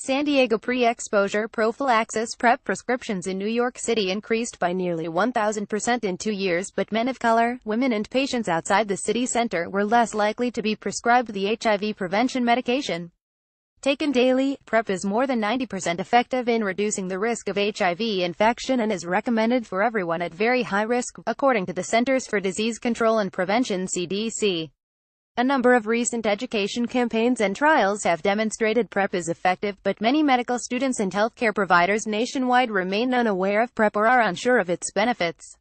San Diego pre-exposure prophylaxis PrEP prescriptions in New York City increased by nearly 1,000% in 2 years, but men of color, women and patients outside the city center were less likely to be prescribed the HIV prevention medication. Taken daily, PrEP is more than 90% effective in reducing the risk of HIV infection and is recommended for everyone at very high risk, according to the Centers for Disease Control and Prevention (CDC). A number of recent education campaigns and trials have demonstrated PrEP is effective, but many medical students and healthcare providers nationwide remain unaware of PrEP or are unsure of its benefits.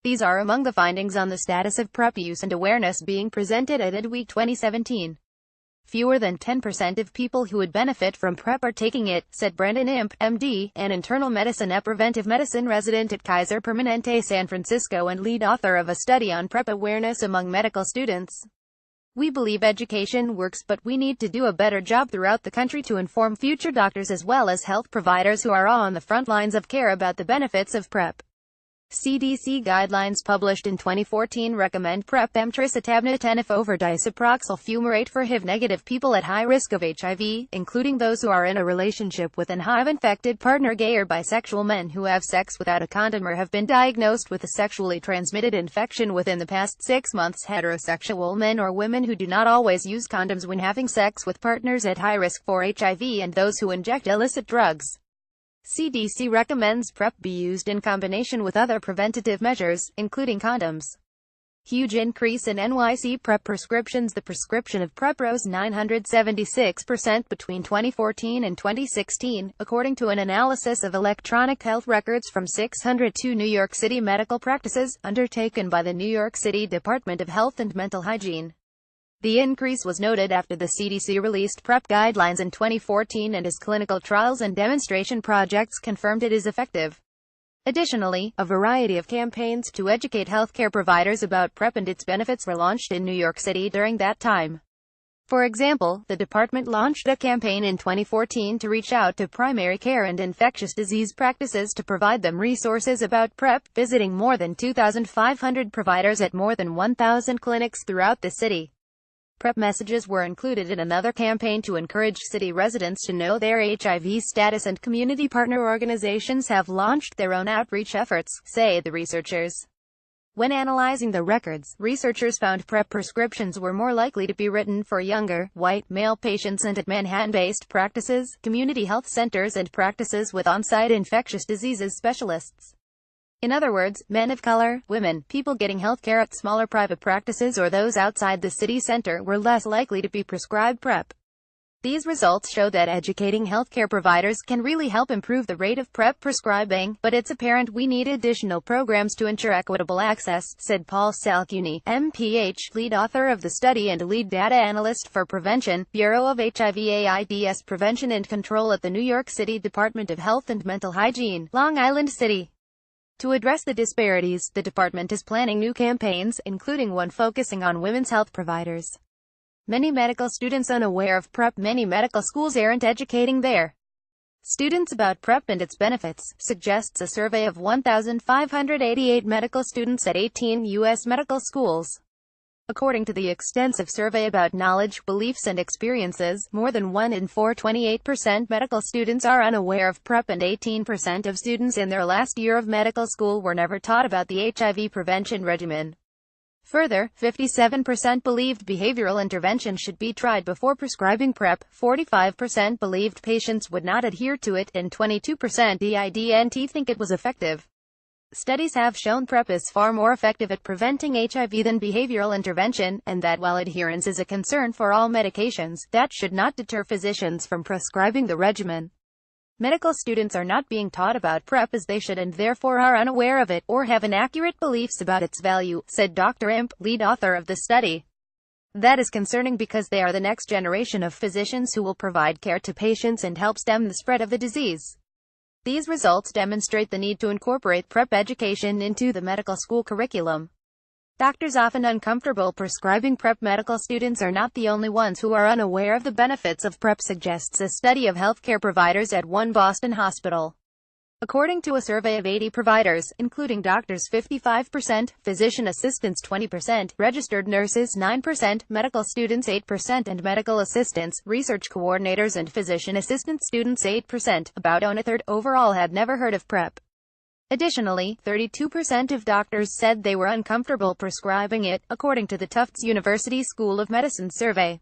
These are among the findings on the status of PrEP use and awareness being presented at EdWeek 2017. Fewer than 10% of people who would benefit from PrEP are taking it, said Brendan Imp, MD, an internal medicine and preventive medicine resident at Kaiser Permanente San Francisco and lead author of a study on PrEP awareness among medical students. We believe education works, but we need to do a better job throughout the country to inform future doctors as well as health providers who are on the front lines of care about the benefits of PrEP. CDC guidelines published in 2014 recommend PrEP emtricitabine over disoproxil fumarate for HIV-negative people at high risk of HIV, including those who are in a relationship with an HIV-infected partner, gay or bisexual men who have sex without a condom or have been diagnosed with a sexually transmitted infection within the past 6 months, heterosexual men or women who do not always use condoms when having sex with partners at high risk for HIV, and those who inject illicit drugs. CDC recommends PrEP be used in combination with other preventative measures, including condoms. Huge increase in NYC PrEP prescriptions. The prescription of PrEP rose 976% between 2014 and 2016, according to an analysis of electronic health records from 602 New York City medical practices, undertaken by the New York City Department of Health and Mental Hygiene. The increase was noted after the CDC released PrEP guidelines in 2014 and as clinical trials and demonstration projects confirmed it is effective. Additionally, a variety of campaigns to educate healthcare providers about PrEP and its benefits were launched in New York City during that time. For example, the department launched a campaign in 2014 to reach out to primary care and infectious disease practices to provide them resources about PrEP, visiting more than 2,500 providers at more than 1,000 clinics throughout the city. PrEP messages were included in another campaign to encourage city residents to know their HIV status, and community partner organizations have launched their own outreach efforts, say the researchers. When analyzing the records, researchers found PrEP prescriptions were more likely to be written for younger, white, male patients and at Manhattan-based practices, community health centers and practices with on-site infectious diseases specialists. In other words, men of color, women, people getting healthcare at smaller private practices or those outside the city center were less likely to be prescribed PrEP. These results show that educating healthcare providers can really help improve the rate of PrEP prescribing, but it's apparent we need additional programs to ensure equitable access, said Paul Salcuni, MPH, lead author of the study and lead data analyst for Prevention, Bureau of HIV/AIDS Prevention and Control at the New York City Department of Health and Mental Hygiene, Long Island City. To address the disparities, the department is planning new campaigns, including one focusing on women's health providers. Many medical students unaware of PrEP. Many medical schools aren't educating their students about PrEP and its benefits, suggests a survey of 1,588 medical students at 18 U.S. medical schools. According to the extensive survey about knowledge, beliefs and experiences, more than 1 in 4, 28% medical students are unaware of PrEP, and 18% of students in their last year of medical school were never taught about the HIV prevention regimen. Further, 57% believed behavioral intervention should be tried before prescribing PrEP, 45% believed patients would not adhere to it, and 22% didn't think it was effective. Studies have shown PrEP is far more effective at preventing HIV than behavioral intervention, and that while adherence is a concern for all medications, that should not deter physicians from prescribing the regimen. Medical students are not being taught about PrEP as they should and therefore are unaware of it, or have inaccurate beliefs about its value, said Dr. Imp, lead author of the study. That is concerning because they are the next generation of physicians who will provide care to patients and help stem the spread of the disease. These results demonstrate the need to incorporate PrEP education into the medical school curriculum. Doctors often uncomfortable prescribing PrEP. Medical students are not the only ones who are unaware of the benefits of PrEP, suggests a study of healthcare providers at one Boston hospital. According to a survey of 80 providers, including doctors 55%, physician assistants 20%, registered nurses 9%, medical students 8%, and medical assistants, research coordinators and physician assistant students 8%, about a third, overall had never heard of PrEP. Additionally, 32% of doctors said they were uncomfortable prescribing it, according to the Tufts University School of Medicine survey.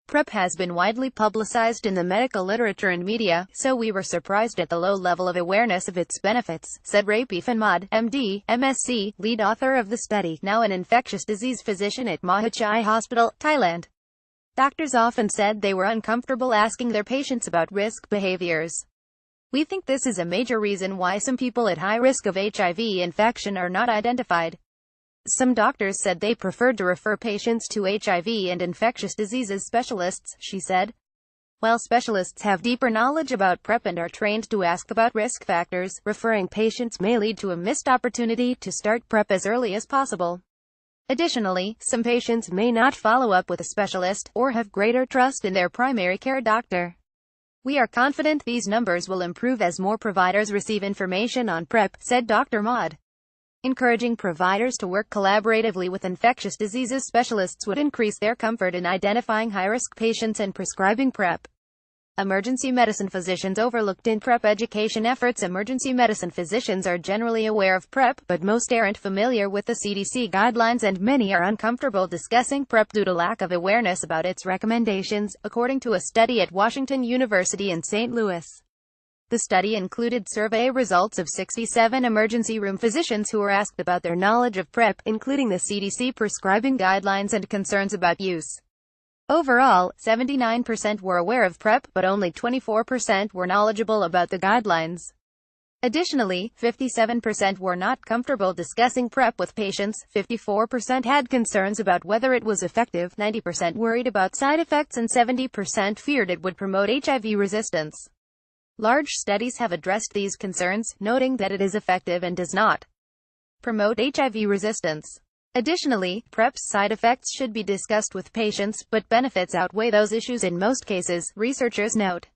PrEP has been widely publicized in the medical literature and media, so we were surprised at the low level of awareness of its benefits, said Rapi Fanmad, MD, MSc, lead author of the study, now an infectious disease physician at Mahachai Hospital, Thailand. Doctors often said they were uncomfortable asking their patients about risk behaviors. We think this is a major reason why some people at high risk of HIV infection are not identified. Some doctors said they preferred to refer patients to HIV and infectious diseases specialists, she said. While specialists have deeper knowledge about PrEP and are trained to ask about risk factors, referring patients may lead to a missed opportunity to start PrEP as early as possible. Additionally, some patients may not follow up with a specialist, or have greater trust in their primary care doctor. We are confident these numbers will improve as more providers receive information on PrEP, said Dr. Maud. Encouraging providers to work collaboratively with infectious diseases specialists would increase their comfort in identifying high-risk patients and prescribing PrEP. Emergency medicine physicians overlooked in PrEP education efforts. Emergency medicine physicians are generally aware of PrEP, but most aren't familiar with the CDC guidelines, and many are uncomfortable discussing PrEP due to lack of awareness about its recommendations, according to a study at Washington University in St. Louis. The study included survey results of 67 emergency room physicians who were asked about their knowledge of PrEP, including the CDC prescribing guidelines and concerns about use. Overall, 79% were aware of PrEP, but only 24% were knowledgeable about the guidelines. Additionally, 57% were not comfortable discussing PrEP with patients, 54% had concerns about whether it was effective, 90% worried about side effects, and 70% feared it would promote HIV resistance. Large studies have addressed these concerns, noting that it is effective and does not promote HIV resistance. Additionally, PrEP's side effects should be discussed with patients, but benefits outweigh those issues in most cases, researchers note.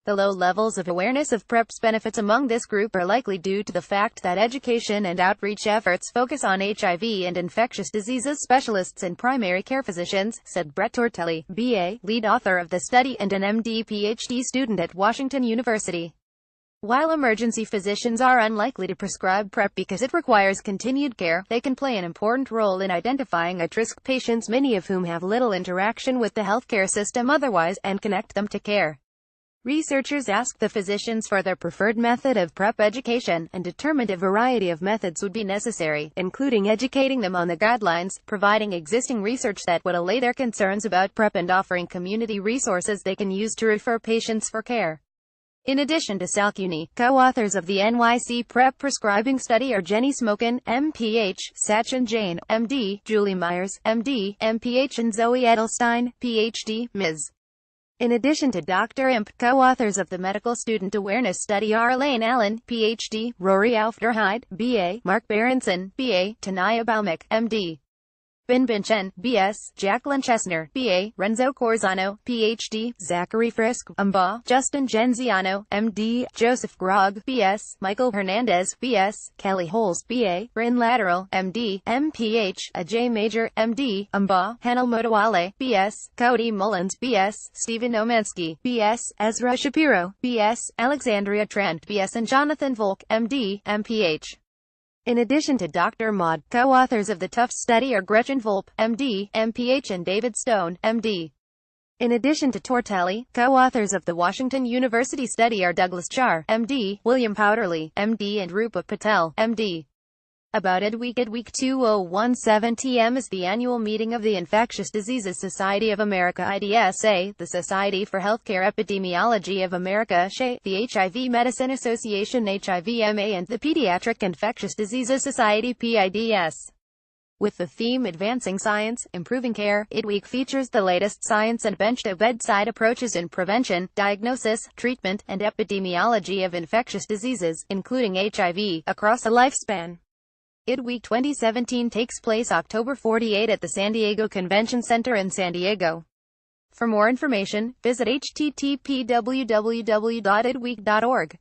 The low levels of awareness of PrEP's benefits among this group are likely due to the fact that education and outreach efforts focus on HIV and infectious diseases specialists and primary care physicians, said Brett Tortelli, BA, lead author of the study and an MD-PhD student at Washington University. While emergency physicians are unlikely to prescribe PrEP because it requires continued care, they can play an important role in identifying at-risk patients, many of whom have little interaction with the healthcare system otherwise, and connect them to care. Researchers asked the physicians for their preferred method of PrEP education, and determined a variety of methods would be necessary, including educating them on the guidelines, providing existing research that would allay their concerns about PrEP, and offering community resources they can use to refer patients for care. In addition to Salcuni, co-authors of the NYC PrEP prescribing study are Jenny Smokin, MPH, Sachin Jain, MD, Julie Myers, MD, MPH, and Zoe Edelstein, PhD, Ms. In addition to Dr. Imp, co-authors of the medical student awareness study are Elaine Allen, Ph.D., Rory Aufderheide, B.A., Mark Berenson, B.A., Tanaya Baumick, M.D., Bin Chen, B.S., Jacqueline Chesner, B.A., Renzo Corzano, Ph.D., Zachary Frisk, Umba, Justin Genziano, M.D., Joseph Grog, B.S., Michael Hernandez, B.S., Kelly Holes, B.A., Bryn Lateral, M.D., M.Ph., Ajay Major, M.D., Umba, Hanal Motowale, B.S., Cody Mullins, B.S., Stephen Omensky, B.S., Ezra Shapiro, B.S., Alexandria Trent, B.S., and Jonathan Volk, M.D., M.Ph. In addition to Dr. Maud, co-authors of the Tufts study are Gretchen Volpe, M.D., M.Ph. and David Stone, M.D. In addition to Tortelli, co-authors of the Washington University study are Douglas Char, M.D., William Powderly, M.D. and Rupa Patel, M.D. About Week 2017 TM is the annual meeting of the Infectious Diseases Society of America IDSA, the Society for Healthcare Epidemiology of America SHA, the HIV Medicine Association HIV-MA, and the Pediatric Infectious Diseases Society PIDS. With the theme Advancing Science, Improving Care, IDWeek features the latest science and bench-to-bedside approaches in prevention, diagnosis, treatment, and epidemiology of infectious diseases, including HIV, across a lifespan. IDWeek 2017 takes place October 48 at the San Diego Convention Center in San Diego. For more information, visit http://www.idweek.org.